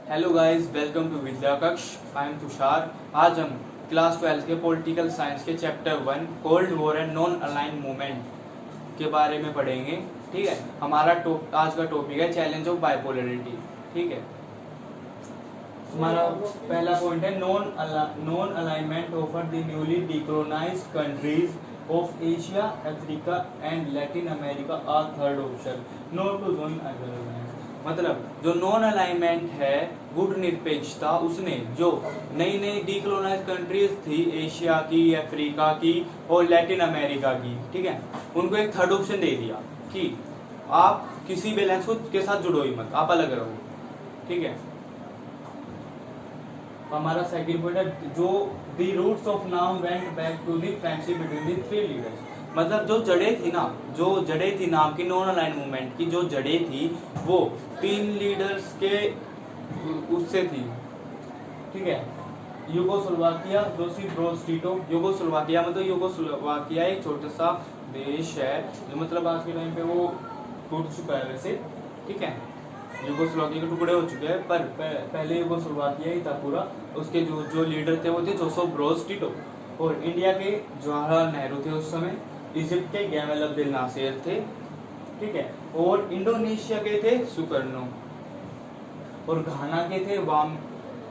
Hello guys, welcome to विद्या कक्ष। I am Tushar. आज हम क्लास 12 के पॉलिटिकल साइंस के chapter 1 cold war and non aligned movement के बारे में पढ़ेंगे। ठीक है, हमारा आज का टॉपिक है चैलेंज ऑफ बाइपोलरिटी। ठीक है, हमारा पहला पॉइंट है non alignment offer the newly decolonised countries of Asia, Africa and Latin America are third option not to join other alliance. मतलब जो नॉन अलाइनमेंट है, गुट निरपेक्षता, उसने जो नई नई डीकोलोनाइज कंट्रीज थी एशिया की, अफ्रीका की और लैटिन अमेरिका की, ठीक है, उनको एक थर्ड ऑप्शन दे दिया कि आप किसी भी अलायंस के साथ जुड़ो ही मत, आप अलग रहो। ठीक है, हमारा सेकंड पॉइंट है जो the roots of NAM went back to the friendship between the three leaders. मतलब जो जड़ें थी नाम की नॉन अलाइन मूवमेंट की, जो जड़ें थी वो तीन लीडर्स के उससे थी। ठीक है, Yugoslavia, Joseph Broz Tito. Yugoslavia मतलब यूगोस्लोवाकिया एक छोटा सा देश है जो मतलब आज के टाइम पे वो टूट चुका है वैसे। ठीक है, यूगोस्लोवाकिया के टुकड़े हो चुके हैं, पर पहले यूगोस्लोवाकिया ही था पूरा। उसके जो लीडर थे वो थे जोसेफ ब्रोज टिटो। और इंडिया के जवाहरलाल नेहरू थे उस समय। इजिप्ट के गैमल अब्देल नासिर थे। ठीक है, और इंडोनेशिया के थे सुकर्नो। और घाना के थे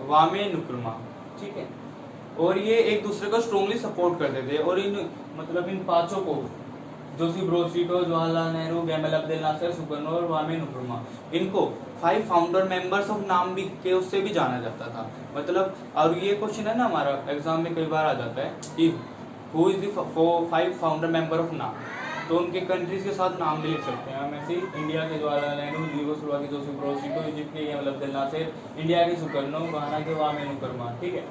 वामे नुक्रमा। ठीक है, और ये एक दूसरे को स्ट्रॉन्गली सपोर्ट करते थे। और इन पांचों को, Joseph Broz Tito, Jawaharlal Nehru, Gamal Abdel Nasser, Sukarno और वामे नुक्रमा, इनको 5 फाउंडर मेंबर्स ऑफ नाम भी के उससे भी जाना जाता था। मतलब, और ये क्वेश्चन है ना हमारा एग्जाम में कई बार आ जाता है कि who is the 5 founder member of नाम, तो उनके कंट्रीज के साथ नाम भी लिख सकते हैं हम ऐसे ही। इंडिया के जवाहरलाल नेहरू, यूगोस्लोवाकिया के जोसेफ ब्रोज टिटो, इजिप्ट के गैमल अब्देल नासिर, इंडिया के सुकर्नो, घाना के वामे नुक्रमा। ठीक है,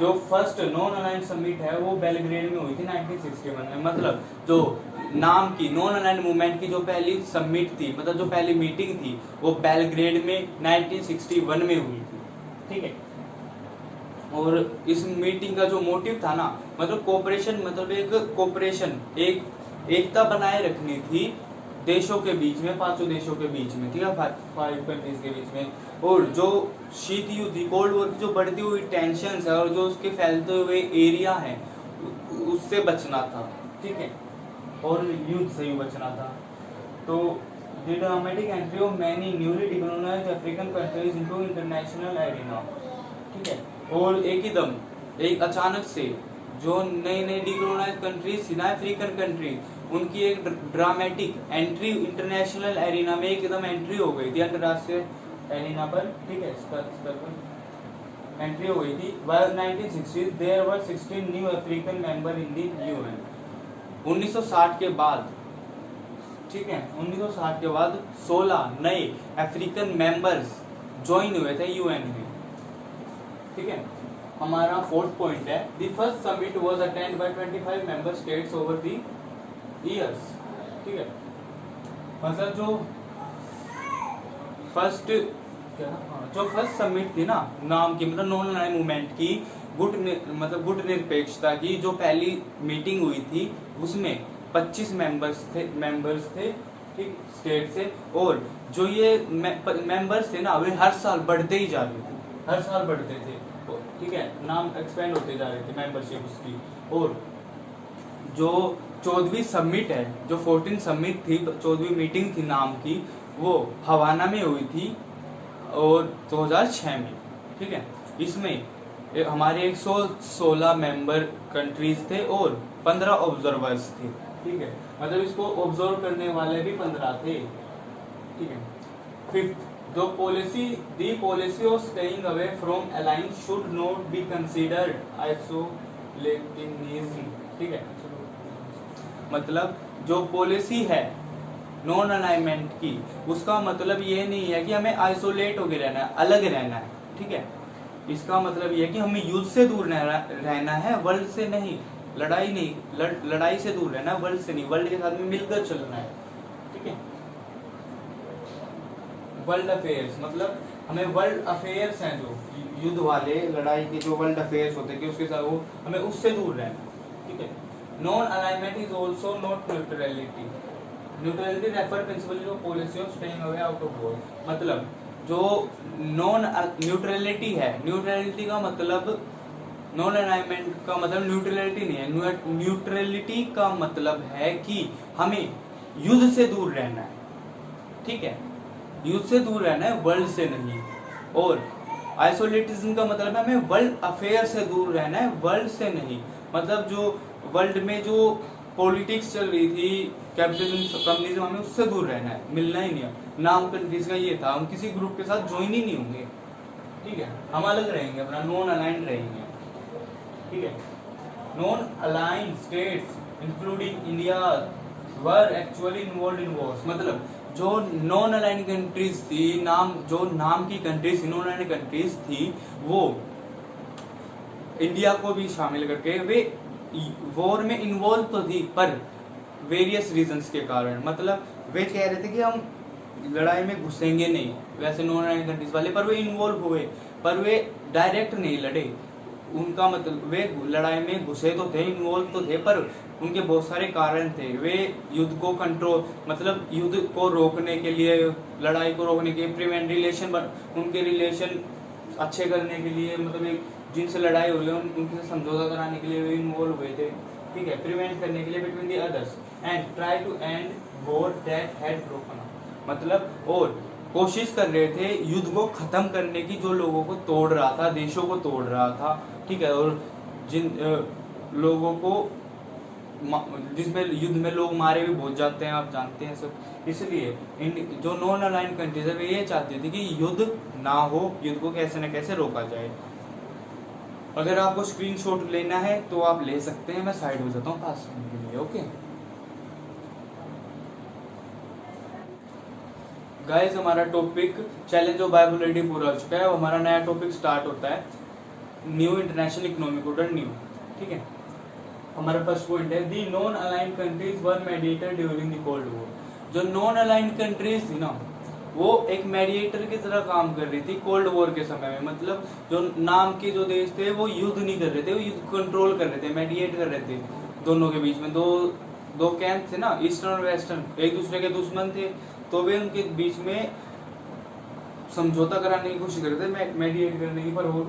जो फर्स्ट नॉन अलाइंड समिट है वो बेलग्रेड में हुई थी 1961 में। मतलब जो नाम की नॉन अलाइंड मूवमेंट की जो पहली समिट थी, मतलब जो पहली मीटिंग थी, वो बेलग्रेड में 1961 में हुई थी। ठीक है, और इस मीटिंग का जो मोटिव था ना, मतलब कोऑपरेशन, मतलब एक एकता बनाए रखनी थी देशों के बीच में, पांचों देशों के बीच में। ठीक है, 5 कंट्रीज के बीच में। और जो शीत युद्ध, कोल्ड वॉर की जो बढ़ती हुई टेंशन है और जो उसके फैलते हुए एरिया है, उससे बचना था। ठीक है, और युद्ध से ही बचना था। तो the dramatic entry of many newly decolonized African countries into international arena। ठीक है, और एक अचानक से जो नई नई डिकोलोनाइज्ड कंट्रीज थी ना, अफ्रीकन कंट्री, उनकी एक ड्रामेटिक एंट्री इंटरनेशनल एरिना में एकदम एंट्री हो गई थी, अंतरराष्ट्रीय एरिना पर। ठीक है, स्तर पर एंट्री हो गई थी। By 1960s there were 16 new African member in the UN। 1960 के बाद, ठीक है, 1960 के बाद 16 नए अफ्रीकन मेंबर्स ज्वाइन हुए थे यूएन में। ठीक है, हमारा फोर्थ पॉइंट है the first summit was attend by 25 member states over the years. ठीक है, मतलब जो फर्स्ट समिट थी ना नाम की, मतलब नॉन अलाइंड मूवमेंट की, गुट निरपेक्षता की जो पहली मीटिंग हुई थी, उसमें 25 मेंबर्स थे। ठीक, स्टेट से। और जो ये मेंबर्स थे ना, वे हर साल बढ़ते ही जा रहे थे, हर साल बढ़ते थे। ठीक है, नाम एक्सपेंड होते जा रहे थे मेंबरशिप उसकी। और जो 14वीं समिट है, जो 14 समिट थी, 14वीं मीटिंग थी नाम की, वो हवाना में हुई थी और 2006 में। ठीक है, इसमें हमारे 116 मेंबर कंट्रीज थे और 15 ऑब्जर्वर्स थे। ठीक है, मतलब इसको ऑब्जर्व करने वाले भी 15 थे। ठीक है, फिफ्थ, जो policy of staying away from alliance should not be considered isolationism. ठीक है, मतलब जो पॉलिसी है नॉन अलाइनमेंट की, उसका मतलब ये नहीं है कि हमें आइसोलेट होकर रहना है, अलग रहना है। ठीक है, इसका मतलब ये है कि हमें युद्ध से दूर रहना है, वर्ल्ड से नहीं, लड़ाई से दूर रहना है, वर्ल्ड से नहीं, वर्ल्ड के साथ में मिलकर चलना है। ठीक है, वर्ल्ड अफेयर्स, मतलब हमें वर्ल्ड अफेयर्स हैं जो युद्ध वाले, लड़ाई के जो वर्ल्ड अफेयर्स होते हैं कि उसके साथ वो हमें उससे दूर रहना। ठीक है, non alignment is also not neutrality. Neutrality refer principle to policy of staying away out of war. मतलब जो नॉन न्यूट्रलिटी है, न्यूट्रलिटी का मतलब, नॉन अलाइनमेंट का मतलब न्यूट्रलिटी नहीं है, न्यूट्रलिटी का मतलब है कि हमें युद्ध से दूर रहना है, ठीक है, युद्ध से दूर रहना है, वर्ल्ड से नहीं। और आइसोलेटिज्म का मतलब है हमें वर्ल्ड अफेयर से दूर रहना है, वर्ल्ड से नहीं। मतलब जो वर्ल्ड में जो पॉलिटिक्स चल रही थी, कैपिटलिज्म कम्युनिज्म, हमें उससे दूर रहना है, मिलना ही नहीं है। नाम कंट्रीज का ये था, हम किसी ग्रुप के साथ ज्वाइन ही नहीं होंगे, ठीक है, हम अलग रहेंगे, अपना नॉन अलाइंड रहेंगे, ठीक है। Non aligned states including India were actually involved in Wars. मतलब जो नॉन अलाइंड कंट्रीज थी, जो नाम की कंट्रीज थी, नॉन अलाइंड कंट्रीज थी, वो इंडिया को भी शामिल करके वे वॉर में इन्वॉल्व तो थी, पर वेरियस रीजंस के कारण। मतलब वे कह रहे थे कि हम लड़ाई में घुसेंगे नहीं, वैसे नॉन अलाइंड कंट्रीज वाले, पर वे इन्वॉल्व हुए, पर वे डायरेक्ट नहीं लड़े। उनका मतलब वे लड़ाई में घुसे तो थे, इन्वॉल्व तो थे, पर उनके बहुत सारे कारण थे। वे युद्ध को कंट्रोल, मतलब युद्ध को रोकने के लिए, लड़ाई को रोकने के लिए, प्रिवेंट रिलेशन, उनके रिलेशन अच्छे करने के लिए, मतलब एक जिनसे लड़ाई हो रही है उनसे समझौता कराने के लिए वे इन्वॉल्व हुए थे, ठीक है, प्रिवेंट करने के लिए between the others and try to end war that had broken. मतलब और कोशिश कर रहे थे युद्ध को खत्म करने की, जो लोगों को तोड़ रहा था, देशों को तोड़ रहा था, ठीक है, और जिन लोगों को, जिसमें युद्ध में लोग मारे भी बहुत जाते हैं, आप जानते हैं सब। इसलिए जो नॉन अलाइंड कंट्रीज है वे ये चाहती थी कि युद्ध ना हो, युद्ध को कैसे न कैसे रोका जाए। अगर आपको स्क्रीनशॉट लेना है तो आप ले सकते हैं, मैं साइड हो जाता हूँ 5 मिनट के लिए, ओके। गाइस हमारा टॉपिक चैलेंज ऑफ बाइपोलैरिटी पूरा हो चुका है, हमारा नया टॉपिक स्टार्ट होता है, new international economic order new, ठीक है। हमारा फर्स्ट पॉइंट है the non aligned countries were mediator during the cold war. जो नॉन अलाइंड कंट्रीज थी ना, वो एक मेडिएटर की तरह काम कर रही थी कोल्ड वॉर के समय में। मतलब जो नाम के जो देश थे वो युद्ध नहीं कर रहे थे, वो युद्ध कंट्रोल कर रहे थे, मेडिएट कर रहे थे दोनों के बीच में। दो कैंप थे ना, ईस्टर्न और वेस्टर्न, एक दूसरे के दुश्मन थे, तो वे उनके बीच में समझौता कराने की कोशिश कर रहे थे, मेडिएट करने की, पर हो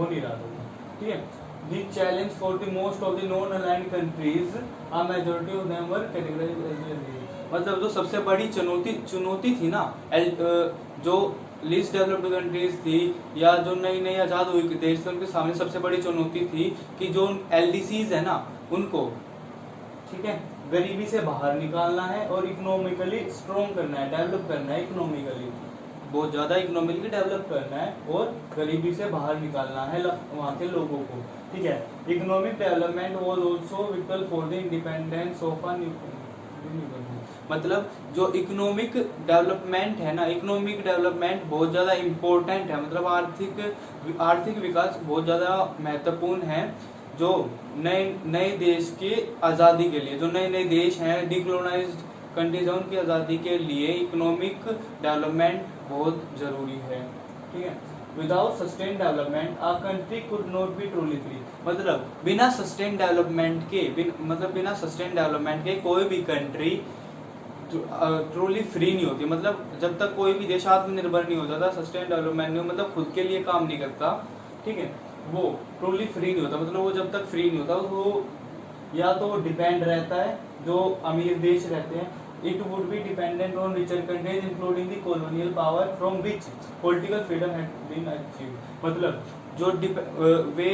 नहीं रहा था, ठीक है। The challenge for the most of the non-aligned countries, a majority of them were categorized as मतलब जो सबसे बड़ी चुनौती थी ना, जो लीस्ट डेवलप्ड कंट्रीज थी या जो नई नई आजाद हुई देश थे, उनके सामने सबसे बड़ी चुनौती थी कि जो LDCs है ना, उनको, ठीक है, गरीबी से बाहर निकालना है और इकोनॉमिकली स्ट्रॉन्ग करना है, डेवलप करना है, इकोनॉमिकली बहुत ज्यादा इकोनॉमिकली डेवलप करना है और गरीबी से बाहर निकालना है वहाँ के लोगों को, ठीक है। Economic development was also whittle for the independence of a new. मतलब जो इकोनॉमिक डेवलपमेंट है ना, इकोनॉमिक डेवलपमेंट बहुत ज़्यादा इम्पोर्टेंट है, मतलब आर्थिक विकास बहुत ज़्यादा महत्वपूर्ण है। जो नए देश के आज़ादी के लिए, जो नए देश हैं, डिकोलोनाइज्ड कंट्रीज हैं, उनकी आज़ादी के लिए इकोनॉमिक डेवलपमेंट बहुत ज़रूरी है, ठीक है। Without sustain development a country could not be truly free. मतलब बिना सस्टेन डेवलपमेंट के कोई भी कंट्री ट्रूली फ्री नहीं होती। मतलब जब तक कोई भी देश आत्मनिर्भर नहीं हो जाता, सस्टेन डेवलपमेंट नहीं, मतलब खुद के लिए काम नहीं करता, ठीक है, वो ट्रूली फ्री नहीं होता। मतलब वो जब तक फ्री नहीं होता, वो या तो डिपेंड रहता है, जो अमीर देश रहते हैं, it would be dependent on richer countries including the colonial power from which political freedom had been achieved। मतलब जो वे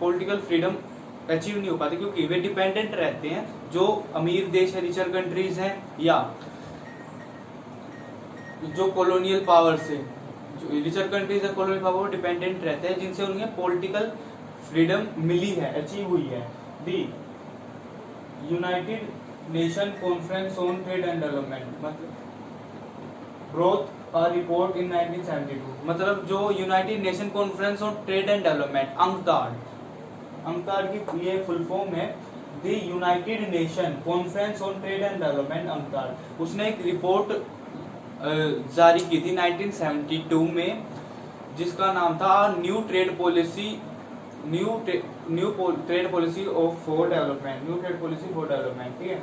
political freedom अचीव नहीं हो पाते क्योंकि वे डिपेंडेंट रहते हैं, जो अमीर देश है, रिचर कंट्रीज हैं, या जो कॉलोनियल पावर से, जो रिचर कंट्रीज है, कॉलोनियल पावर डिपेंडेंट रहते हैं, जिनसे उन्हें पॉलिटिकल फ्रीडम मिली है, अचीव हुई है। The United Nation conference on trade and development, मतलब ब्रोथ अ रिपोर्ट इन 1972। मतलब जो United Nation conference on trade and development, UNCTAD की ये फुल फॉर्म है, the United Nation conference on trade and development, UNCTAD. उसने एक report जारी की थी 1972 में, जिसका नाम था new trade policy for development, ठीक है।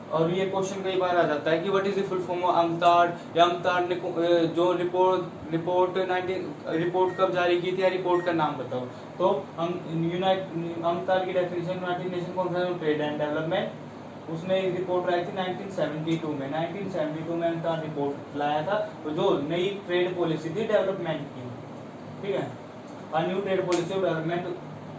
और ये क्वेश्चन कई बार आ जाता है कि what is the full form of UNCTAD, या UNCTAD ने जो रिपोर्ट कब जारी की थी, या रिपोर्ट का नाम बताओ। तो हम UNCTAD की definition United Nation conference on trade and development, उसमें एक रिपोर्ट लाई थी 1972 में। 1972 में UNCTAD रिपोर्ट लाया था, तो जो नई ट्रेड पॉलिसी थी डेवलपमेंट की, ठीक है, a new trade policy of development,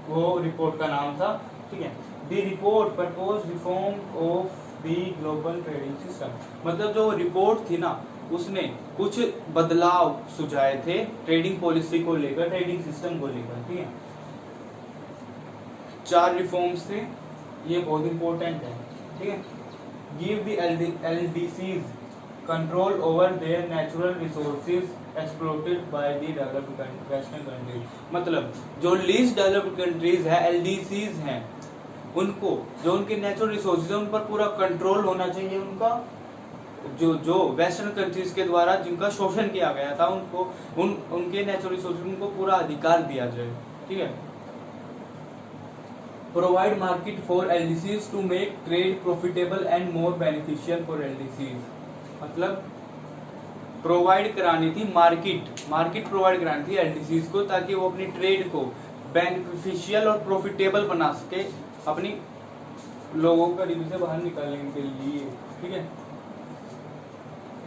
वो रिपोर्ट का नाम था, ठीक है। The report propose reform of the global trading system, मतलब जो रिपोर्ट थी ना, उसने कुछ बदलाव सुझाए थे ट्रेडिंग पॉलिसी को लेकर, ट्रेडिंग सिस्टम को लेकर, ठीक है। 4 रिफॉर्म्स थे, ये बहुत इंपॉर्टेंट है, ठीक है। Give the LDCs control over there natural resources exploited by the developed western countries, मतलब जो लीस्ट डेवलप्ड कंट्रीज है, LDCs हैं, उनको जो उनके नेचुरल रिसोर्सेज है उन पर पूरा कंट्रोल होना चाहिए, उनका जो वेस्टर्न कंट्रीज के द्वारा जिनका शोषण किया गया था, उनको उनके नेचुरल रिसोर्सेज उनको पूरा अधिकार दिया जाए, ठीक है। Provide market for LDCs to make trade profitable and more beneficial for LDCs, मतलब प्रोवाइड करानी थी मार्केट प्रोवाइड करानी थी LDCs को, ताकि वो अपनी ट्रेड को बेनिफिशियल और प्रॉफिटेबल बना सके अपनी लोगों को गरीबी से बाहर निकालने के लिए, ठीक है।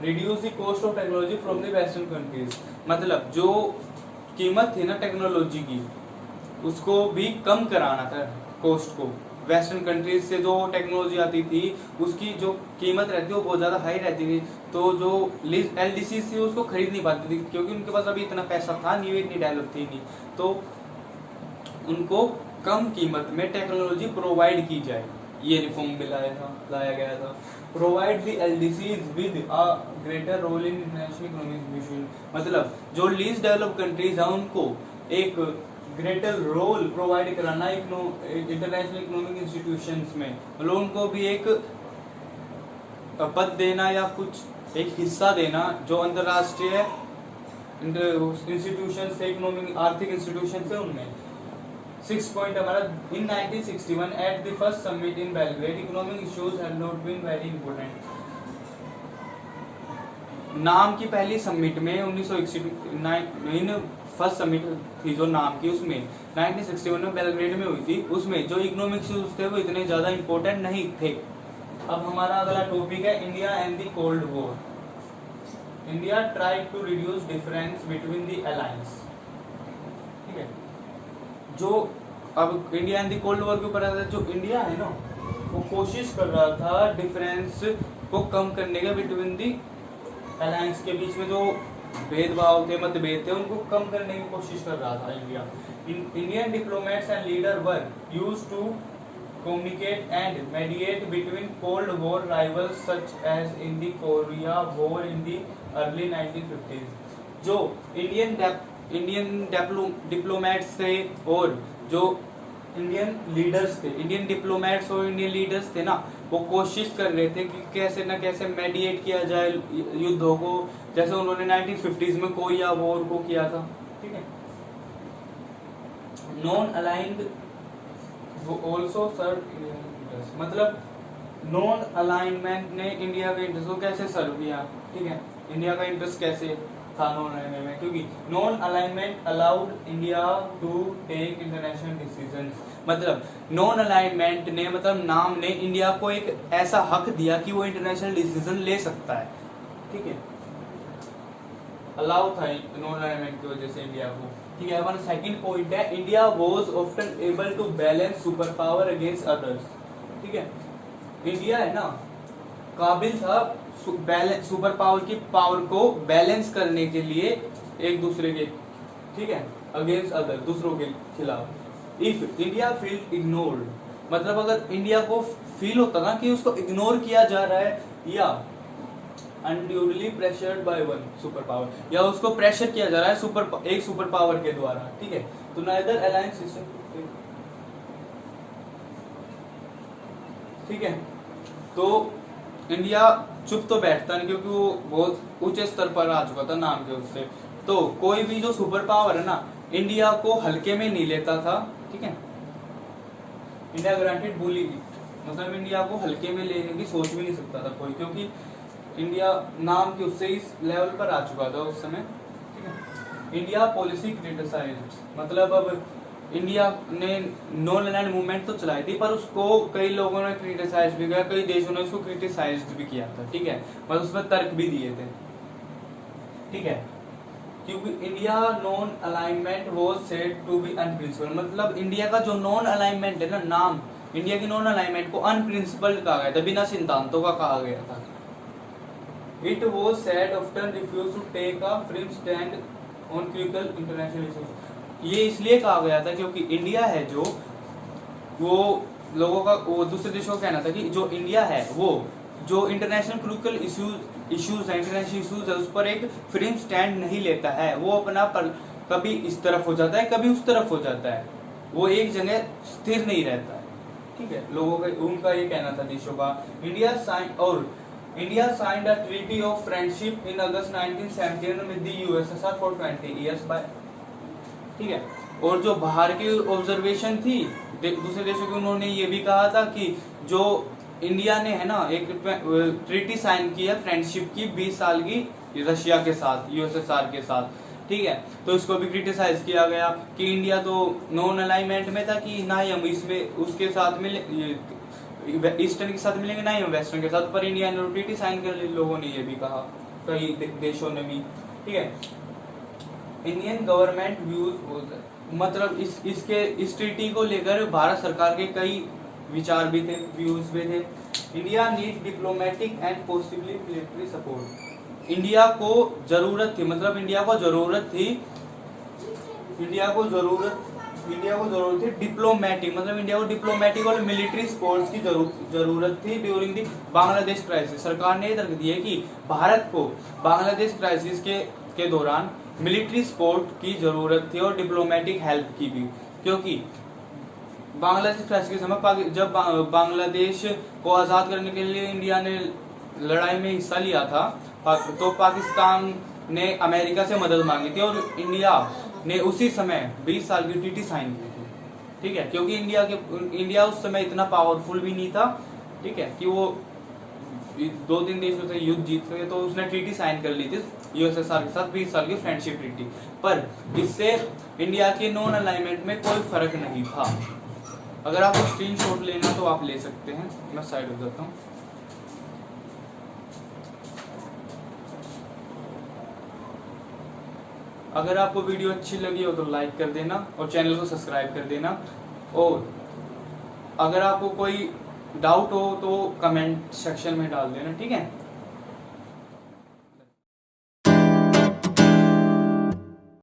Reduce the cost of technology from the western countries, मतलब जो कीमत थी ना टेक्नोलॉजी की, उसको भी कम कराना था, कॉस्ट को। वेस्टर्न कंट्रीज से जो टेक्नोलॉजी आती थी उसकी जो कीमत रहती थी वो बहुत ज़्यादा हाई रहती थी, तो जो LDC थी उसको खरीद नहीं पाती थी, क्योंकि उनके पास अभी इतना पैसा था नहीं, इतनी डेवलप थी नहीं, तो उनको कम कीमत में टेक्नोलॉजी प्रोवाइड की जाए, ये रिफॉर्म बिल लाया गया था। Provide the LDCs with a greater role in international economic mission, मतलब जो लीस्ट डेवलप कंट्रीज हैं उनको एक ग्रेटर रोल प्रोवाइड कराना इंटरनेशनल इकोनॉमिक इंस्टीट्यूशंस में, मतलब उनको भी एक पद देना या कुछ एक हिस्सा देना जो अंतरराष्ट्रीय इंस्टीट्यूशन से, इकोनॉमिक आर्थिक इंस्टीट्यूशन से, उनमें। 6 पॉइंट हमारा, in 1961 at the first summit in Belgrade economic issues have not been very important, NAM की पहली समिट में 1969 फर्स्ट समिट थी जो नाम की, उसमें 1961 में बेलग्रेड में हुई थी, उसमें जो इकोनॉमिक इश्यूज थे वो इतने ज्यादा इंपॉर्टेंट नहीं थे। अब हमारा अगला टॉपिक है India and the cold war. India tried to reduce difference between the alliance, ठीक है। जो अब India and the cold war के ऊपर आता है, जो इंडिया है ना वो कोशिश कर रहा था डिफरेंस को कम करने का बिटवीन द अलायंस के बीच में जो भेदभाव थे, मतभेद थे, उनको कम करने की कोशिश कर रहा था India. Indian diplomats and leader were used to communicate and mediate between Cold War rivals such as in the Korea War in the early 1950s। जो इंडियन डिप्लोमेट्स थे और जो इंडियन लीडर्स थे, इंडियन डिप्लोमेट्स और Indian leaders थे ना, वो कोशिश कर रहे थे कि कैसे न कैसे मेडिएट किया जाए युद्धों को, जैसे उन्होंने 1950s में कोरिया वॉर को किया था, ठीक है। नॉन अलाइंड ऑल्सो सर्व, मतलब नॉन अलाइनमेंट ने इंडिया के इंटरेस्ट को कैसे सर्व किया, ठीक है। इंडिया का इंटरेस्ट कैसे था नॉन अलाइनमेंट में, क्योंकि non alignment allowed India to take international decisions, मतलब नॉन अलाइनमेंट ने, मतलब नाम ने इंडिया को एक ऐसा हक दिया कि वो इंटरनेशनल डिसीजन ले सकता है, ठीक है। अलाउ था नॉन अलाइनमेंट की वजह से इंडिया को, ठीक है। हमारा सेकंड पॉइंट है India was often able to balance super power against others, ठीक है। इंडिया है ना काबिल था सुपर पावर की पावर को बैलेंस करने के लिए एक दूसरे के, ठीक है, अगेंस्ट अदर, दूसरों के खिलाफ। इफ इंडिया फील इग्नोर्ड, मतलब अगर इंडिया को फील होता ना कि उसको इग्नोर किया जा रहा है, या unduly pressured by one super power, या उसको प्रेशर किया जा रहा है एक सुपर पावर के द्वारा, ठीक है, तो नाइदर अलायंस सिस्टम, ठीक है। तो इंडिया चुप तो बैठता नहीं, क्योंकि वो बहुत ऊंचे स्तर पर आ चुका था नाम के उससे, तो कोई भी जो सुपर पावर है ना इंडिया को हल्के में नहीं लेता था, ठीक है। इंडिया ग्रांटेड मतलब इंडिया को हल्के में लेने की सोच भी नहीं सकता था कोई, क्योंकि इंडिया नाम के उससे इस लेवल पर आ चुका था उस समय, ठीक है। इंडिया पॉलिसी क्रिटिसाइज्ड, मतलब अब इंडिया ने नॉन अलाइन्ड मूवमेंट तो चलाई थी, पर उसको कई लोगों ने क्रिटिसाइज भी किया, कई देशों ने उसको क्रिटिसाइज भी किया था, ठीक है, मतलब उसमें तर्क भी दिए थे, ठीक है। क्योंकि India non alignment was said to be unprincipled, मतलब इंडिया का जो नॉन अलाइनमेंट है ना, नाम इंडिया की नॉन अलाइनमेंट को अनप्रिंसिपल कहा गया था, बिना सिद्धांतों का कहा गया था। It was said often refuse to take a firm stand on critical international issues. ये इसलिए कहा गया था क्योंकि इंडिया है जो, वो लोगों का, वो दूसरे देशों का कहना था कि जो इंडिया है वो जो इंटरनेशनल क्रिटिकल इश्यूज है, इंटरनेशनल इश्यूज है, उस पर एक फर्म स्टैंड नहीं लेता है, वो अपना कभी इस तरफ हो जाता है, कभी उस तरफ हो जाता है, वो एक जगह स्थिर नहीं रहता है, ठीक है। लोगों का, उनका ये कहना था देशों का। India signed a treaty of friendship in August 1971 with the USSR for 20 years by, ठीक है। और जो बाहर की ऑब्जर्वेशन थी दूसरे देशों की, उन्होंने ये भी कहा था कि जो इंडिया ने है ना एक ट्रीटी साइन की है फ्रेंडशिप की 20 साल की रशिया के साथ, यूएसएसआर के साथ, ठीक है। तो इसको भी क्रिटिसाइज किया गया कि इंडिया तो नॉन अलाइनमेंट में था कि ना ही हम इसमें उसके साथ मिले, ईस्टर्न के साथ मिलेंगे, ना ही हम वेस्टर्न के साथ, पर इंडिया ने ट्रीटी साइन कर ली, लोगों ने ये भी कहा, कई देशों ने भी, ठीक है। इंडियन गवर्नमेंट व्यूज, मतलब इस ट्रीटी को लेकर भारत सरकार के कई विचार भी थे, व्यूज भी थे। India need diplomatic and possibly military support, India को जरूरत थी, मतलब इंडिया को जरूरत थी डिप्लोमेटिक, मतलब इंडिया को डिप्लोमेटिक और मिलिट्री सपोर्ट की जरूरत थी ड्यूरिंग दी बांग्लादेश क्राइसिस। सरकार ने तर्क दिया कि भारत को बांग्लादेश क्राइसिस के दौरान मिलिट्री सपोर्ट की जरूरत थी और डिप्लोमेटिक हेल्प की भी, क्योंकि बांग्लादेश क्राइसिस के समय जब बांग्लादेश को आजाद करने के लिए इंडिया ने लड़ाई में हिस्सा लिया था, तो पाकिस्तान ने अमेरिका से मदद मांगी थी और इंडिया ने उसी समय 20 साल की ट्रीटी साइन की थी, ठीक है। क्योंकि इंडिया उस समय इतना पावरफुल भी नहीं था, ठीक है, कि वो 2-3 देशों से युद्ध जीत सके, तो उसने ट्रीटी साइन कर ली थी यूएसएसआर के साथ 20 साल की फ्रेंडशिप ट्रीटी, पर इससे इंडिया के नॉन अलाइनमेंट में कोई फर्क नहीं था। अगर आपको स्क्रीनशॉट लेना तो आप ले सकते हैं, मैं साइड हो जाता हूँ। अगर आपको वीडियो अच्छी लगी हो तो लाइक कर देना और चैनल को सब्सक्राइब कर देना, और अगर आपको कोई डाउट हो तो कमेंट सेक्शन में डाल देना, ठीक है।